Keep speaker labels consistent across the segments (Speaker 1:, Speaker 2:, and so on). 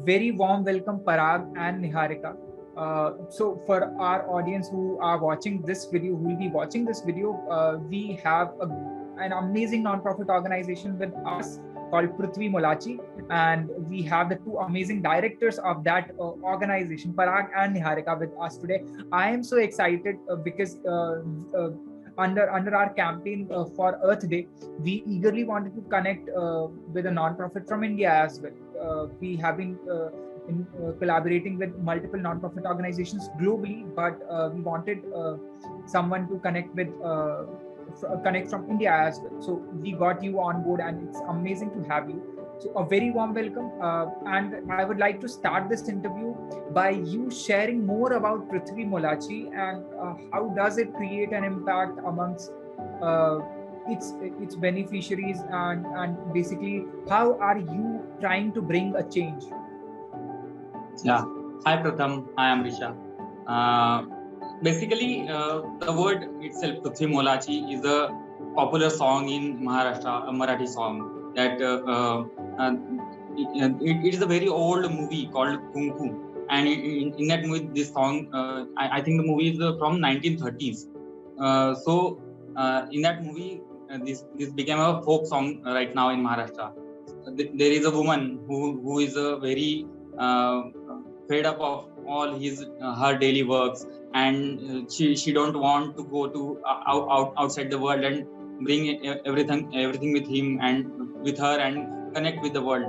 Speaker 1: very warm welcome, Parag and Niharika. So for our audience who are watching this video, who will be watching this video, we have an amazing non-profit organization with us called Pruthvi Molachi, and we have the two amazing directors of that organization, Parag and Niharika, with us today. I am so excited because under our campaign for Earth Day, we eagerly wanted to connect with a non-profit from India as well. We have been collaborating with multiple non-profit organizations globally, but we wanted someone to connect from India as well. So we got you on board, and it's amazing to have you. So a very warm welcome, and I would like to start this interview by you sharing more about Pruthvi Molachi and how does it create an impact amongst its beneficiaries, and basically how are you trying to bring a change?
Speaker 2: Yeah. Hi Pratham. Hi Amrisha. Basically, the word itself, Pruthvi Molachi, is a popular song in Maharashtra, a Marathi song that it is a very old movie called Kumkum, and in that movie, this song, I think the movie is from 1930s. So in that movie, this became a folk song right now in Maharashtra. There is a woman who is a very fed up of all her daily works, and she don't want to go to outside the world and bring everything with him and with her and connect with the world.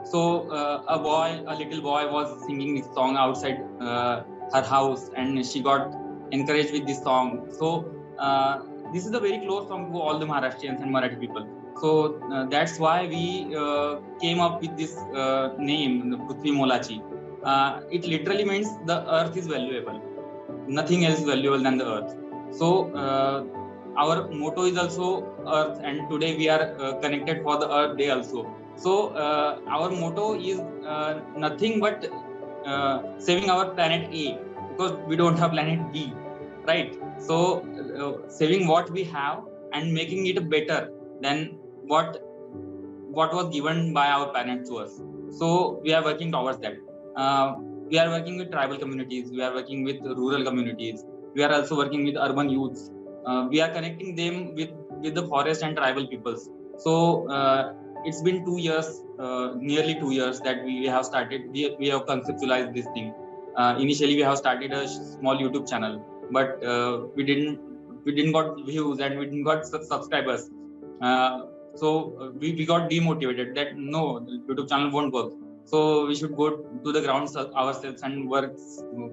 Speaker 2: So a little boy was singing this song outside her house, and she got encouraged with this song. So this is a very close song to all the Maharashtrians and Marathi people. So that's why we came up with this name, Pruthvi Molachi. It literally means the earth is valuable. Nothing else valuable than the earth. So our motto is also earth, and today we are connected for the Earth Day also. So our motto is nothing but saving our planet A, because we don't have planet B, right? So saving what we have and making it better than what was given by our parents to us. So we are working towards that. We are working with tribal communities, we are working with rural communities, we are also working with urban youths. We are connecting them with the forest and tribal peoples. So it's been 2 years, nearly 2 years that we have started. We have conceptualized this thing. Initially, we have started a small YouTube channel, but we didn't got views and we didn't got subscribers. So we got demotivated that no, the YouTube channel won't work. So we should go to the grounds ourselves and work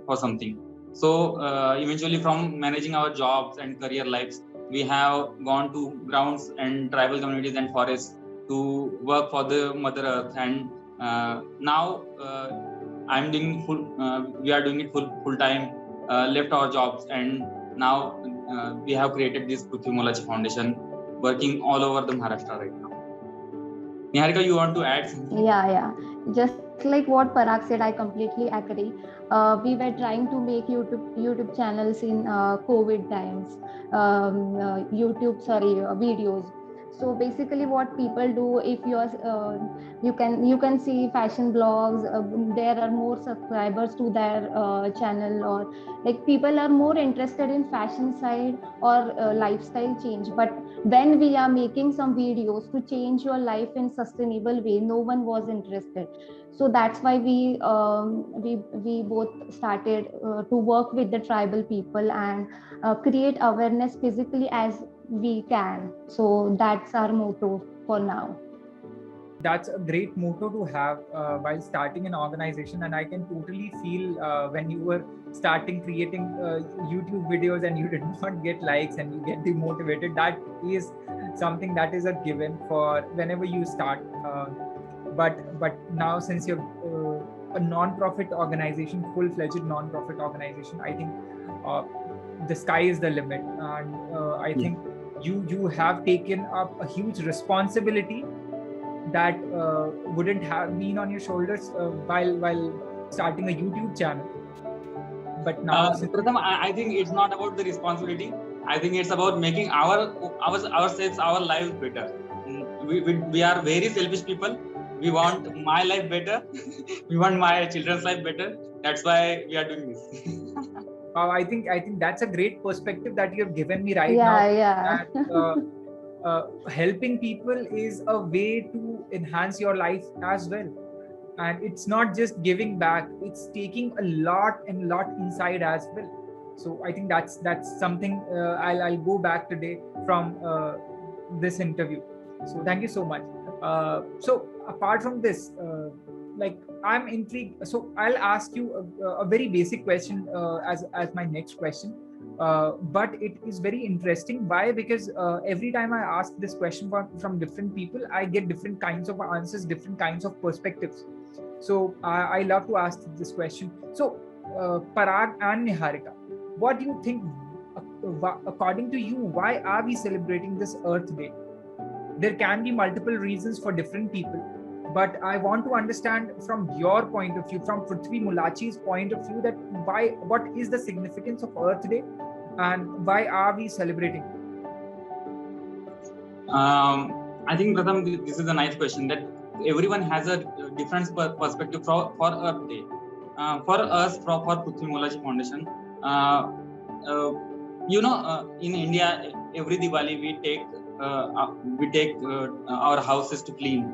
Speaker 2: for something. So eventually, from managing our jobs and career lives, we have gone to grounds and tribal communities and forests to work for the Mother Earth. And now I'm doing we are doing it full time. Left our jobs, and now we have created this Pruthvi Molachi Foundation, working all over the Maharashtra right now. Niharika, you want to add something?
Speaker 3: Yeah. Just like what Parag said, I completely agree. We were trying to make YouTube channels in COVID times, videos. So basically, what people do, if you can see fashion blogs, there are more subscribers to their channel, or like people are more interested in fashion side or lifestyle change. But when we are making some videos to change your life in sustainable way, no one was interested. So that's why we both started to work with the tribal people and create awareness physically as we can. So that's our motto for now.
Speaker 1: That's a great motto to have while starting an organization, and I can totally feel when you were starting creating YouTube videos and you did not get likes and you get demotivated. That is something that is a given for whenever you start. But now, since you're a non-profit organization, full-fledged non-profit organization, I think the sky is the limit, and I think you have taken up a huge responsibility that wouldn't have been on your shoulders while starting a YouTube channel. But now,
Speaker 2: Pratham, I think it's not about the responsibility. I think it's about making ourselves, our lives better. We are very selfish people. we want my life better. We want my children's life better. That's why we are doing this.
Speaker 1: I think that's a great perspective that you've given me right
Speaker 3: Yeah,
Speaker 1: now.
Speaker 3: yeah.
Speaker 1: That helping people is a way to enhance your life as well, and it's not just giving back; it's taking a lot and lot inside as well. So I think that's something I'll go back today from this interview. So thank you so much. So apart from this, like I'm intrigued. So I'll ask you a very basic question as my next question. But it is very interesting. Why? Because every time I ask this question from different people, I get different kinds of answers, different kinds of perspectives. So I love to ask this question. So Parag and Niharika, what do you think? According to you, why are we celebrating this Earth Day? There can be multiple reasons for different people, but I want to understand from your point of view, from Pruthvi Molachi's point of view, that what is the significance of Earth Day and why are we celebrating?
Speaker 2: I think Pratham, this is a nice question that everyone has a different perspective for Earth Day. For us, for Pruthvi Molachi Foundation, in India, every Diwali we take our houses to clean.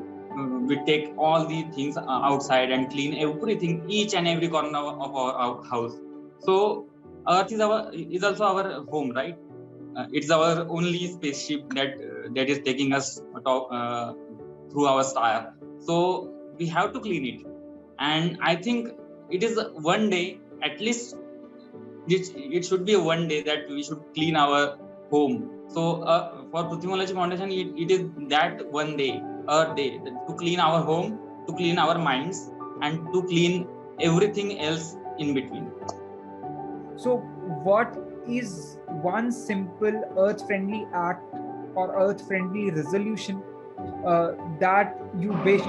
Speaker 2: We take all the things outside and clean everything, each and every corner of our house. So Earth is also our home, right? It's our only spaceship that is taking us through our star. So we have to clean it, and I think it is one day at least. It should be one day that we should clean our home. So for Pruthvi Molachi Foundation, it is that one day, Earth Day, to clean our home, to clean our minds, and to clean everything else in between.
Speaker 1: So what is one simple earth-friendly act or earth-friendly resolution that you wish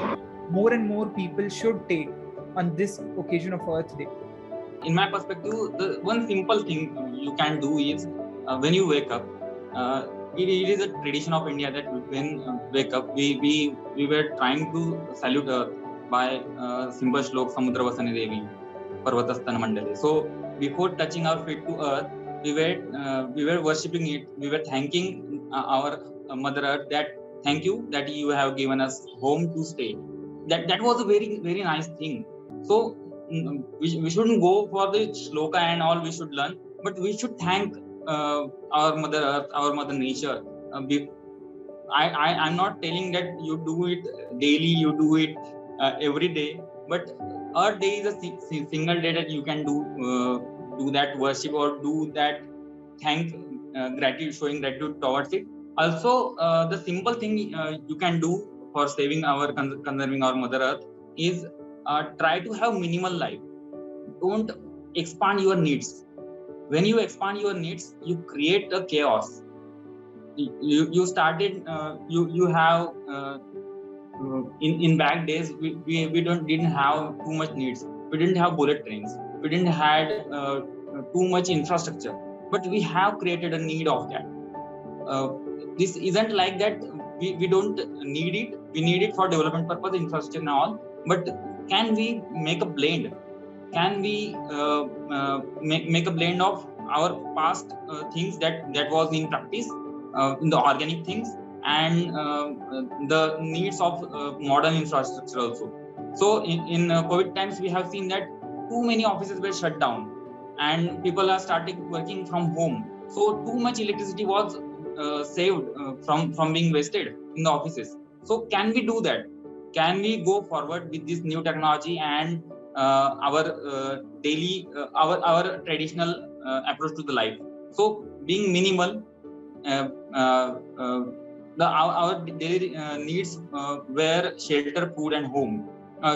Speaker 1: more and more people should take on this occasion of Earth Day?
Speaker 2: In my perspective, the one simple thing you can do is when you wake up, it is a tradition of India that when wake up, we were trying to salute Earth by simple slok Samudra Vasani Devi, Parvatastana Mandale. So before touching our feet to Earth, we were worshipping it. We were thanking our Mother Earth that thank you that you have given us home to stay. That was a very very nice thing. So we shouldn't go for the shloka and all we should learn, but we should thank our Mother Earth, our Mother Nature. I'm not telling that you do it daily, you do it every day, but Earth Day is a single day that you can do that worship or do that thank gratitude, showing gratitude towards it. Also, the simple thing you can do for saving our conserving our Mother Earth is try to have minimal life. Don't expand your needs. When you expand your needs, you create a chaos. You started you have in back days we didn't have too much needs. We didn't have bullet trains. We didn't had too much infrastructure, but we have created a need of that. This isn't like that. We don't need it. We need it for development purpose, infrastructure and all. But can we make a blend? Can we make a blend of our past things that was in practice in the organic things and the needs of modern infrastructure also. So in COVID times, we have seen that too many offices were shut down and people are starting working from home. So too much electricity was saved from being wasted in the offices. So can we do that? Can we go forward with this new technology and our daily our traditional approach to the life? So being minimal, our daily needs were shelter, food, and home,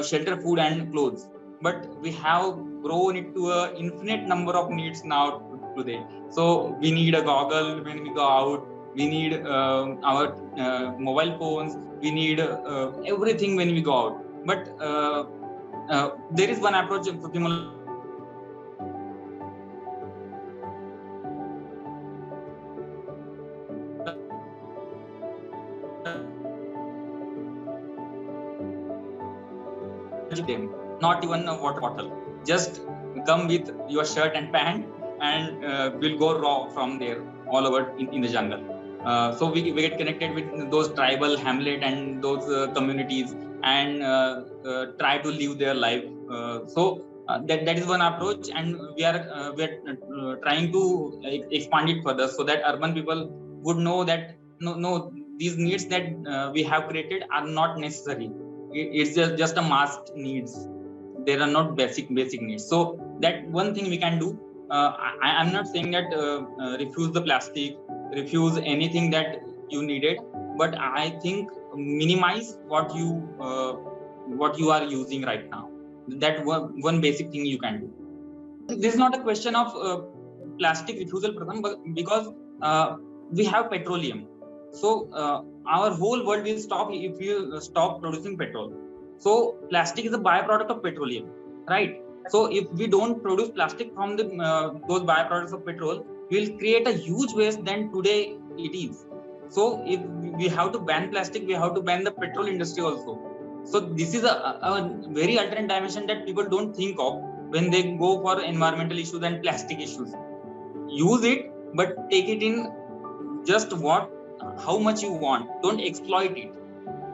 Speaker 2: shelter, food, and clothes. But we have grown into an infinite number of needs now today. So we need a goggle when we go out. We need our mobile phones. We need everything when we go out. But there is one approach in Pruthvi Molachi them, not even a water bottle. Just come with your shirt and pant, and we'll go raw from there all over in the jungle. So we get connected with those tribal hamlet and those communities, and try to live their life. That is one approach, and we are trying to expand it further, so that urban people would know that no, these needs that we have created are not necessary. It's just a masked needs. There are not basic needs. So that one thing we can do. I'm not saying that refuse the plastic, refuse anything that you needed, but I think minimize what you are using right now. That one basic thing you can do. This is not a question of plastic refusal program, but because we have petroleum. So our whole world will stop if you stop producing petrol. So plastic is a byproduct of petroleum, right? So if we don't produce plastic from the those byproducts of petrol, we'll create a huge waste than today it is. So if we have to ban plastic, we have to ban the petrol industry also. So this is a very alternate dimension that people don't think of when they go for environmental issues and plastic issues. Use it, but take it in just how much you want. Don't exploit it.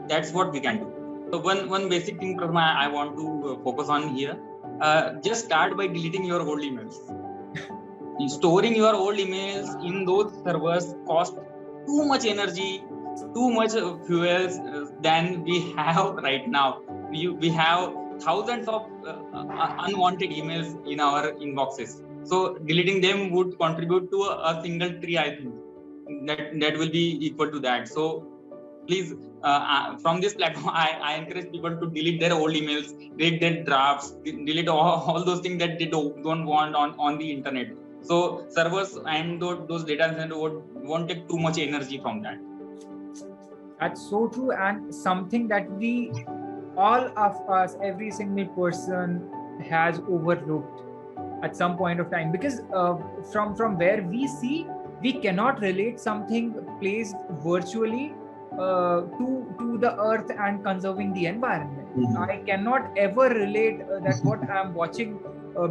Speaker 2: That's what we can do. So one basic thing, Pruthvi, I want to focus on here. Just start by deleting your old emails. Storing your old emails in those servers cost too much energy, too much fuels than we have right now. We have thousands of unwanted emails in our inboxes. So deleting them would contribute to a single tree, I think. That will be equal to that. So please, from this platform, I encourage people to delete their old emails, delete their drafts, delete all those things that they don't want on the internet. So servers and those data centers won't take too much energy from that.
Speaker 1: That's so true, and something that all of us, every single person has overlooked at some point of time, because from where we see, we cannot relate something placed virtually to the earth and conserving the environment. Mm-hmm. I cannot ever relate that what I'm watching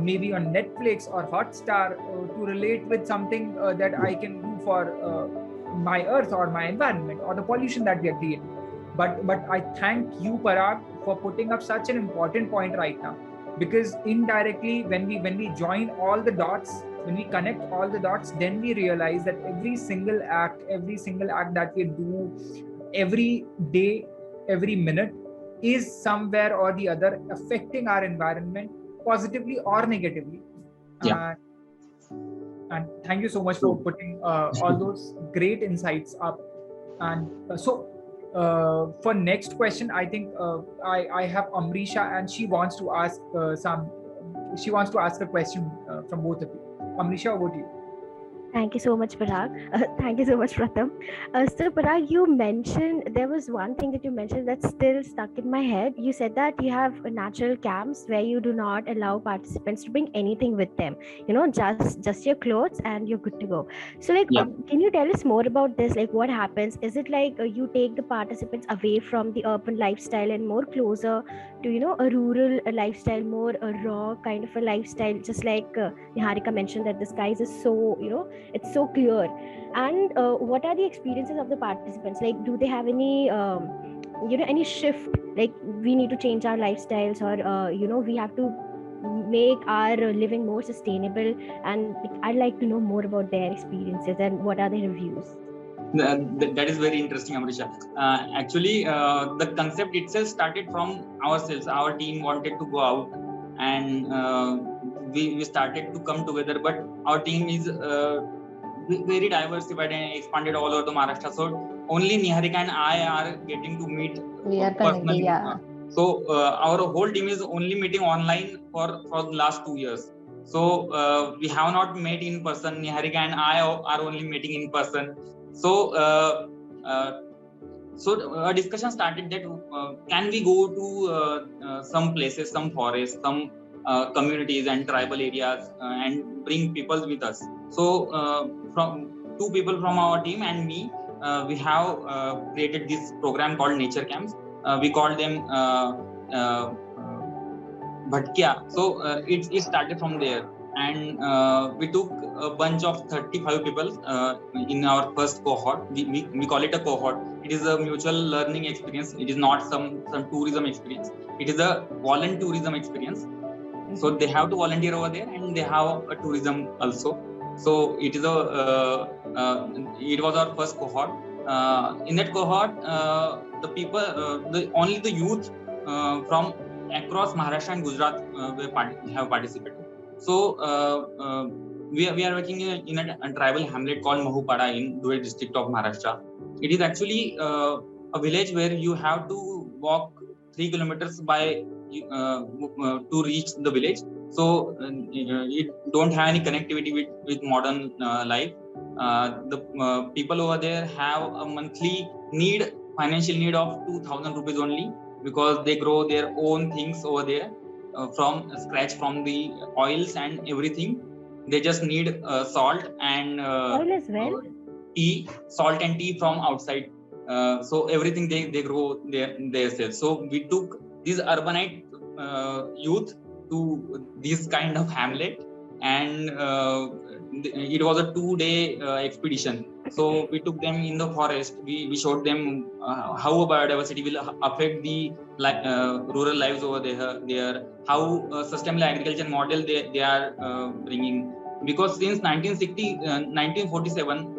Speaker 1: maybe on Netflix or Hotstar to relate with something that I can do for my earth or my environment or the pollution that we are creating. But I thank you, Parag, for putting up such an important point right now, because indirectly when we join all the dots, when we connect all the dots, then we realize that every single act that we do every day, every minute, is somewhere or the other affecting our environment positively or negatively.
Speaker 2: Yeah.
Speaker 1: And thank you so much for putting all those great insights up. And for next question, I think I have Amrisha, and she wants to ask a question from both of you. Amrisha, over to you.
Speaker 4: Thank you so much, Parag. Thank you so much, Pratham. So, Parag, you mentioned, there was one thing that you mentioned that's still stuck in my head. You said that you have natural camps where you do not allow participants to bring anything with them. Just your clothes and you're good to go. So, can you tell us more about this? Like, what happens? Is it like you take the participants away from the urban lifestyle and more closer to, a rural lifestyle, more a raw kind of a lifestyle, just like Niharika mentioned that the skies is so, it's so clear. And what are the experiences of the participants? Like, do they have any any shift, like we need to change our lifestyles, or we have to make our living more sustainable? And I'd like to know more about their experiences and what are their reviews.
Speaker 2: That is very interesting, Amrisha. Actually, the concept itself started from ourselves. Our team wanted to go out, and we started to come together. But our team is very diversified and expanded all over the Maharashtra. So only Niharika and I are getting to meet personally. So our whole team is only meeting online for the last 2 years. So we have not met in person. Niharika and I are only meeting in person. So a discussion started that can we go to some places, some forests, some communities and tribal areas and bring people with us. So from 2 people from our team and me, we have created this program called Nature Camps. We call them Bhatkia. So it started from there, and we took a bunch of 35 people in our first cohort. We call it a cohort. It is a mutual learning experience. It is not some tourism experience. It is a volunteerism experience. So they have to volunteer over there, and they have a tourism also. So it is it was our first cohort. In that cohort, the people, only the youth from across Maharashtra and Gujarat have participated. So we are working in a tribal hamlet called Mahupada in Dhule district of Maharashtra. It is actually a village where you have to walk 3 kilometers by to reach the village. So it don't have any connectivity with modern life. The people over there have a monthly financial need of 2,000 rupees only, because they grow their own things over there from scratch, from the oils and everything. They just need salt and
Speaker 4: Oil as well?
Speaker 2: salt and tea from outside. So everything they grow themselves. So we took these urbanite youth to this kind of hamlet, and it was a 2-day expedition. So we took them in the forest. We showed them how biodiversity will affect the rural lives over there, how sustainable agriculture model they are bringing. Because since 1947,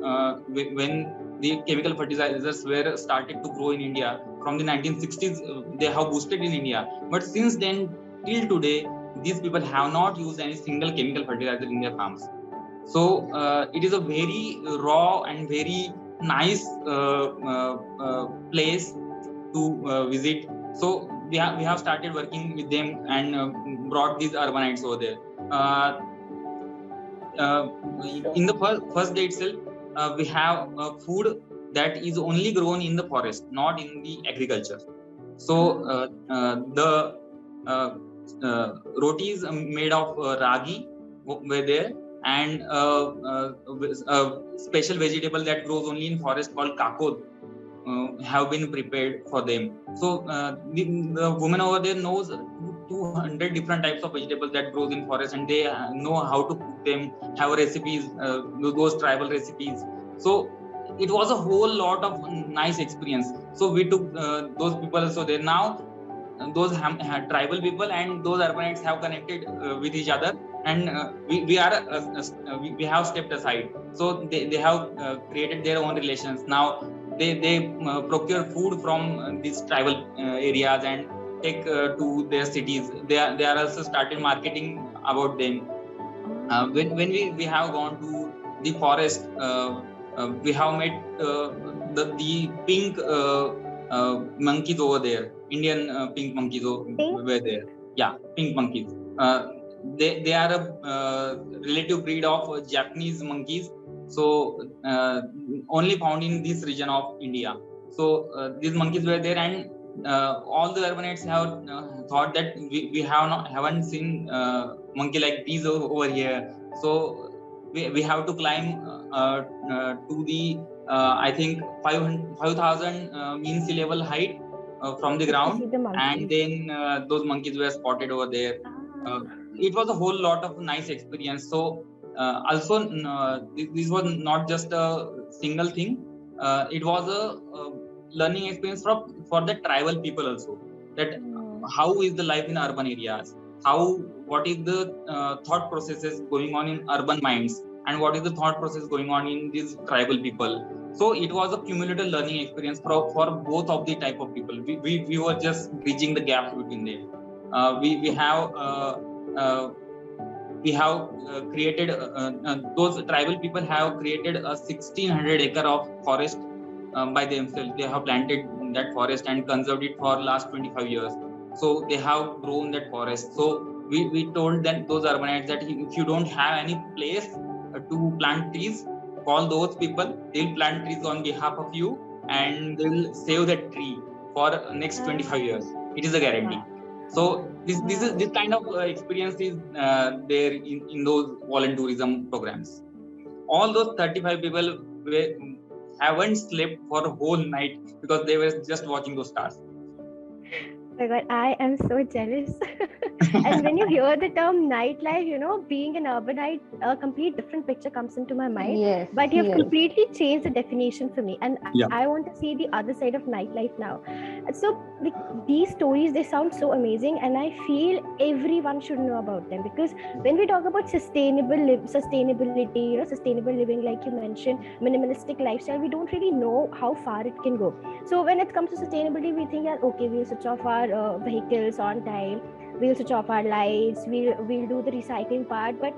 Speaker 2: when the chemical fertilizers were started to grow in India, from the 1960s, they have boosted in India. But since then till today, these people have not used any single chemical fertilizer in their farms. So it is a very raw and very nice place to visit. So we have started working with them and brought these urbanites over there. In the first day itself, we have food that is only grown in the forest, not in the agriculture. So the rotis made of ragi were there, and a special vegetable that grows only in forest called kakod have been prepared for them. So the woman over there knows 200 different types of vegetables that grows in forest, and they know how to cook them, have recipes, those tribal recipes. So it was a whole lot of nice experience. So we took those people. So they now those tribal people and those urbanites have connected with each other, and we have stepped aside. So they have created their own relations. Now they procure food from these tribal areas and take to their cities. They are also started marketing about them. When we have gone to the forest, we have met the pink monkeys over there. Indian pink monkeys were there. Yeah, pink monkeys. They are a relative breed of Japanese monkeys. So only found in this region of India. So these monkeys were there, and all the urbanites have thought that we haven't seen monkey like these over here. So we have to climb to the I think 5,000 mean sea level height from the ground, and then those monkeys were spotted over there. It was a whole lot of nice experience. So also this was not just a single thing. It was a learning experience for the tribal people also, that how is the life in urban areas, what is the thought processes going on in urban minds, and what is the thought process going on in these tribal people. So it was a cumulative learning experience for both of the type of people. We were just bridging the gap between them. We have created those tribal people have created a 1,600 acre of forest by themselves. They have planted that forest and conserved it for last 25 years. So they have grown that forest. So we told them, those urbanites, that if you don't have any place to plant trees, call those people. They'll plant trees on behalf of you, and they'll save that tree for next 25 years. It is a guarantee. So this kind of experience is there in those volunteerism programs. All those 35 people haven't slept for a whole night because they were just watching those stars.
Speaker 4: my God, I am so jealous. And when you hear the term nightlife, you know, being an urbanite, a complete different picture comes into my mind.
Speaker 3: Yes,
Speaker 4: But you've
Speaker 3: yes.
Speaker 4: completely changed the definition for me. And
Speaker 2: Yeah.
Speaker 4: I want to see the other side of nightlife now. And so like, these stories, they sound so amazing. And I feel everyone should know about them. Because when we talk about sustainability, you know, sustainable living, like you mentioned, minimalistic lifestyle, we don't really know how far it can go. So when it comes to sustainability, we think that okay, we'll switch off our vehicles on time, we'll switch off our lights, we'll do the recycling part, but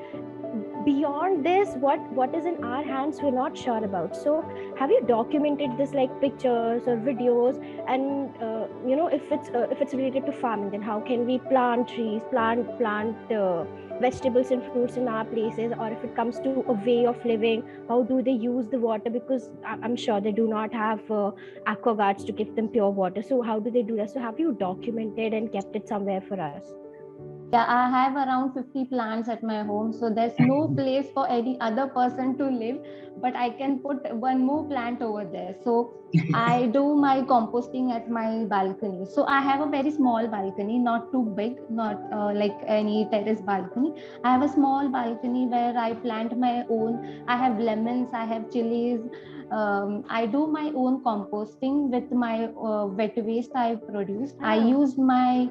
Speaker 4: beyond this, what is in our hands, we're not sure about. So have you documented this, like pictures or videos? And you know, if it's related to farming, then how can we plant trees, plant vegetables and fruits in our places? Or if it comes to a way of living, how do they use the water? Because I'm sure they do not have aqua guards to give them pure water. So how do they do that? So have you documented and kept it somewhere for us?
Speaker 3: Yeah, I have around 50 plants at my home, so there's no place for any other person to live, but I can put one more plant over there. So I do my composting at my balcony. So I have a very small balcony, not too big, not like any terrace balcony. I have a small balcony where I plant my own. I have lemons, I have chilies. I do my own composting with my wet waste I produced. I use my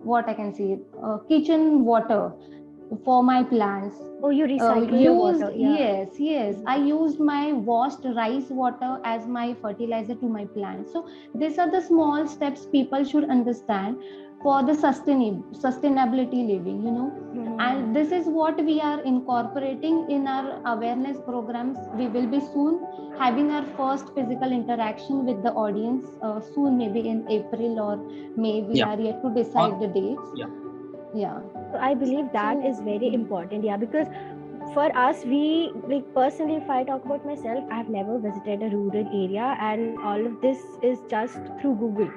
Speaker 3: what I can say, kitchen water for my plants.
Speaker 4: Oh, you recycle the water? Yeah.
Speaker 3: Yes. I used my washed rice water as my fertilizer to my plants. So these are the small steps people should understand for the sustainability living, you know. And this is what we are incorporating in our awareness programs. We will be soon having our first physical interaction with the audience soon, maybe in April or May. We are yet to decide the dates. Yeah.
Speaker 4: So I believe that is very important. Yeah, because for us, we like personally, if I talk about myself, I have never visited a rural area, and all of this is just through Google.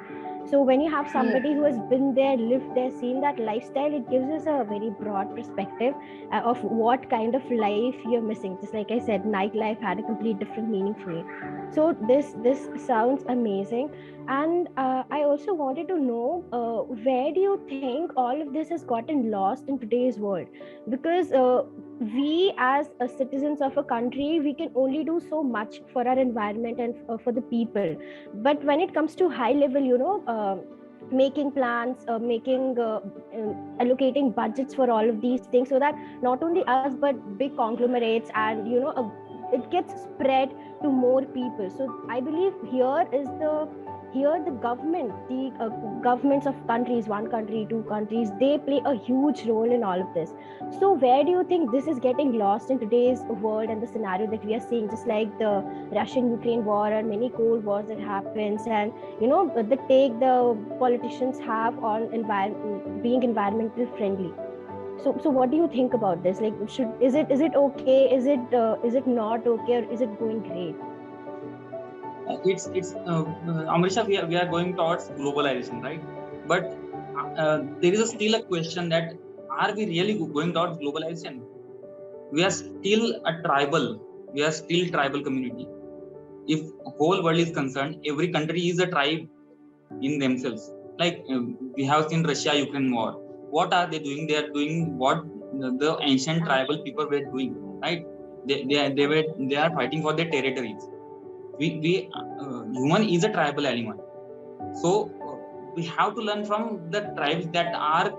Speaker 4: So when you have somebody who has been there, lived there, seen that lifestyle, it gives us a very broad perspective of what kind of life you're missing. Just like I said, nightlife had a complete different meaning for me. So this sounds amazing. And I also wanted to know, where do you think all of this has gotten lost in today's world? Because we as citizens of a country, we can only do so much for our environment and for the people. But when it comes to high level, you know, making plans, allocating budgets for all of these things, so that not only us but big conglomerates and, you know, it gets spread to more people. So I believe here the government, the governments of countries, one country, two countries, they play a huge role in all of this. So where do you think this is getting lost in today's world and the scenario that we are seeing, just like the Russian-Ukraine war and many cold wars that happens, and you know, the take the politicians have on being environmental friendly? So what do you think about this? Like, is it okay? Is it not okay, or is it going great?
Speaker 2: It's Amrisha, we are going towards globalization, right? But there is still a question that are we really going towards globalization? We are still tribal community. If whole world is concerned, every country is a tribe in themselves. Like we have seen Russia-Ukraine war. What are they doing? They are doing what the ancient tribal people were doing, right? They are fighting for their territories. Human is a tribal element, so we have to learn from the tribes that are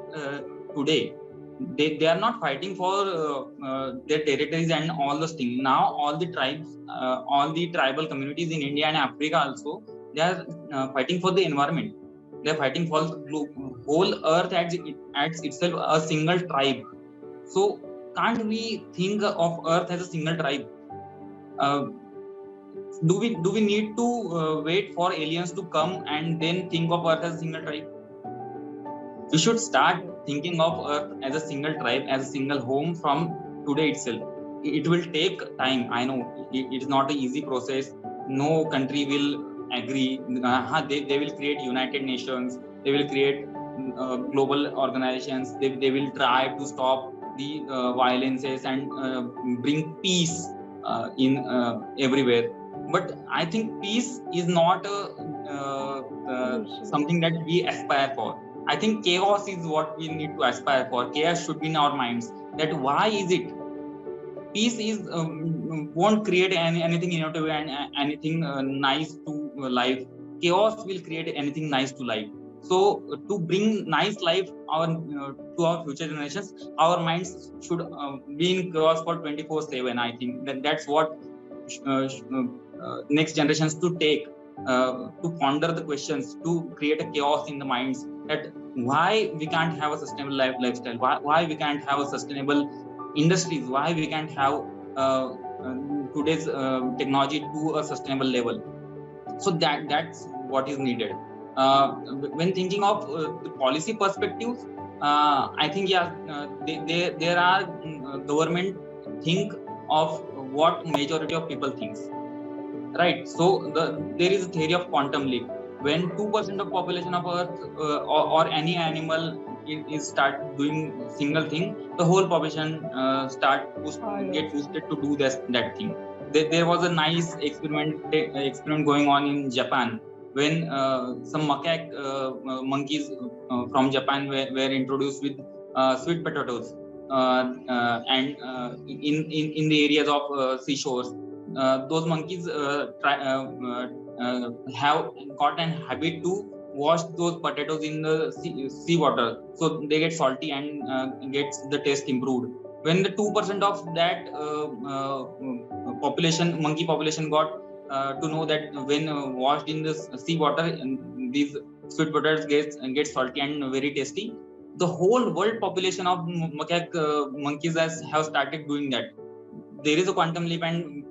Speaker 2: today. They are not fighting for their territories and all those things. Now all the tribes, all the tribal communities in India and Africa also, they are fighting for the environment. They are fighting for the whole earth as itself a single tribe. So can't we think of earth as a single tribe? Do we need to wait for aliens to come and then think of Earth as a single tribe? We should start thinking of Earth as a single tribe, as a single home from today itself. It will take time. I know it is not an easy process. No country will agree. They will create United Nations. They will create global organizations. They will try to stop the violences and bring peace in everywhere. But I think peace is not something that we aspire for. I think chaos is what we need to aspire for. Chaos should be in our minds. That why is it? Peace is won't create anything innovative and anything nice to life. Chaos will create anything nice to life. So to bring nice life to our future generations, our minds should be in chaos for 24/7. I think that's what next generations to take, to ponder the questions, to create a chaos in the minds, that why we can't have a sustainable lifestyle, why we can't have a sustainable industries, why we can't have today's technology to a sustainable level. So that's what is needed. When thinking of the policy perspectives, I think there are government think of what majority of people thinks, right? So there is a theory of quantum leap. When 2% of population of Earth or any animal is start doing single thing, the whole population get boosted to do that thing. There was a nice experiment going on in Japan when some macaque monkeys from Japan were introduced with sweet potatoes and in the areas of seashores. Those monkeys have got an habit to wash those potatoes in the sea water, so they get salty and gets the taste improved. When the 2% of that monkey population got to know that when washed in the sea water, these sweet potatoes get salty and very tasty, the whole world population of macaque monkeys have started doing that. There is a quantum leap, and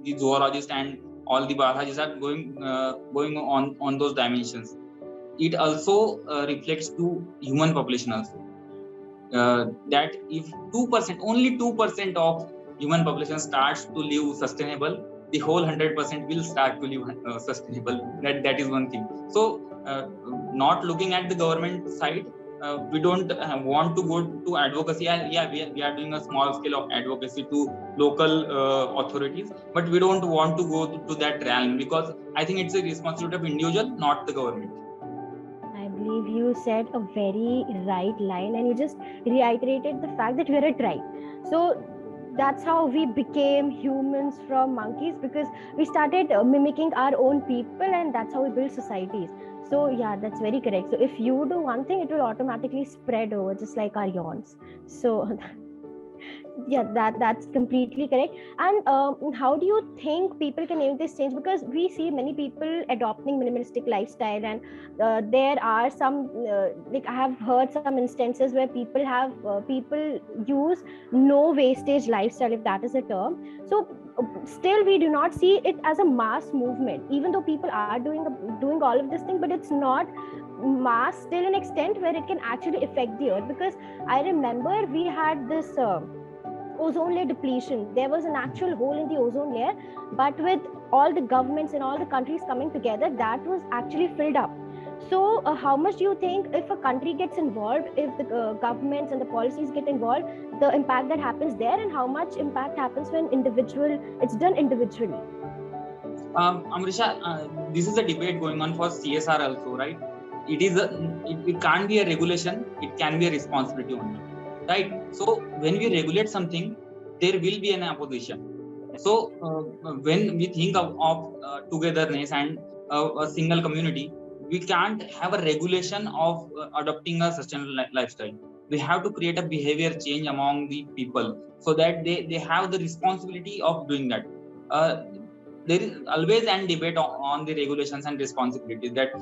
Speaker 2: the zoologists and all the biologists are going on those dimensions. It also reflects to human population also. That if 2%, only 2% of human population starts to live sustainable, the whole 100% will start to live sustainable. That is one thing. So not looking at the government side, we don't want to go to advocacy. We are doing a small scale of advocacy to local authorities, but we don't want to go to that realm, because I think it's a responsibility of individual, not the government.
Speaker 4: I believe you said a very right line, and you just reiterated the fact that we're a tribe. So that's how we became humans from monkeys, because we started mimicking our own people, and that's how we build societies. So yeah, that's very correct. So if you do one thing, it will automatically spread over, just like our yawns. So yeah, that's completely correct. And how do you think people can make this change? Because we see many people adopting minimalistic lifestyle, and there are some like I have heard some instances where people use no wastage lifestyle, if that is a term. So still we do not see it as a mass movement, even though people are doing all of this thing, but it's not mass till an extent where it can actually affect the earth. Because I remember we had this ozone layer depletion. There was an actual hole in the ozone layer, but with all the governments and all the countries coming together, that was actually filled up. So how much do you think, if a country gets involved, if the governments and the policies get involved, the impact that happens there, and how much impact happens when it's done individually?
Speaker 2: Amrisha, this is a debate going on for CSR also, right? It can't be a regulation, it can be a responsibility only, right? So when we regulate something, there will be an opposition. So when we think of togetherness and a single community, we can't have a regulation of adopting a sustainable lifestyle. We have to create a behavior change among the people, so that they have the responsibility of doing that. There is always an debate on the regulations and responsibilities, that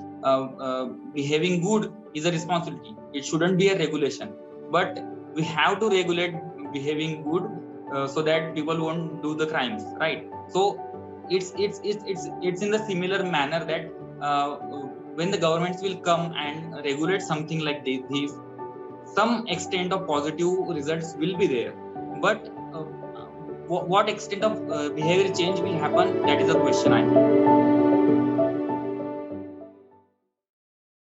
Speaker 2: behaving good is a responsibility. It shouldn't be a regulation, but we have to regulate behaving good so that people won't do the crimes, right? So it's in the similar manner that when the governments will come and regulate something like this, some extent of positive results will be there, but what extent of behavior change will happen, that is a question, I think.